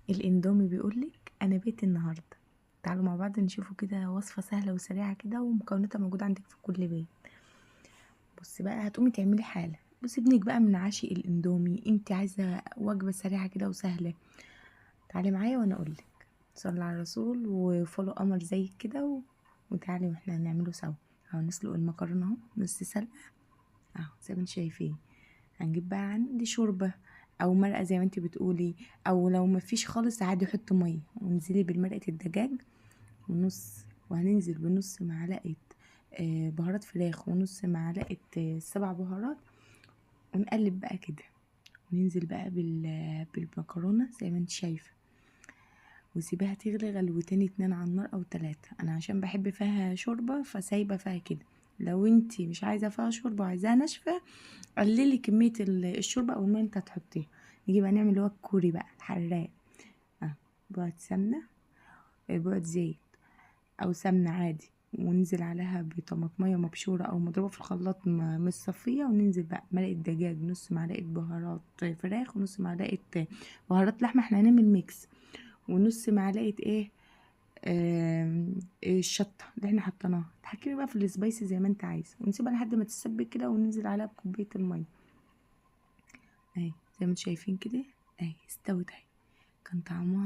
الاندومي بيقولك انا بيت النهارده. تعالوا مع بعض نشوفوا كده وصفه سهله وسريعه كده ومكوناتها موجوده عندك في كل بيت. بصي بقى، هتقومي تعملي حاله. بصي ابنك بقى من عاشق الاندومي، انت عايزه وجبه سريعه كده وسهله. تعالي معايا وانا اقولك. صلي على الرسول وفولو قمر زيك كده وتعالي واحنا هنعمله سوا. اهو نسلق المكرونه اهو نص سلقه اهو زي ما انتم شايفين. هنجيب بقى عندي شوربه او مرقه زي ما انت بتقولي، او لو مفيش خالص عادي حطي ميه وانزلي بالمرقه الدجاج وهننزل بنص معلقه بهارات فراخ ونص معلقه 7 بهارات. ونقلب بقى كده وننزل بقى بالمكرونه زي ما انت شايفه. وسيبيها تغلي غلوتين 2 على النار او 3. انا عشان بحب فيها شوربه فسايبه فيها كده. لو انتي مش عايزه فيها شوربه وعايزاها ناشفه قللي كميه الشوربه او الميه انت هتحطيها. نيجي بقى نعمل اللي هو الكوري بقى الحراق. بعد سمنه، بعد زيت او سمنه عادي، وننزل عليها بطماطميه مبشوره او مضروبه في الخلاط مش صفيه. وننزل بقى مرقه دجاج، نص معلقه بهارات فراخ ونص معلقه بهارات لحمه، احنا هنعمل ميكس. ونص معلقه الشطه اللي احنا حطيناها. تحكمي بقى في السبايسي زي ما انت عايزه، ونسيبها لحد ما تتسبك كده وننزل عليها بكوبايه الميه. اهي زي ما انتم شايفين كده، اهي استوت اهي. كان طعمها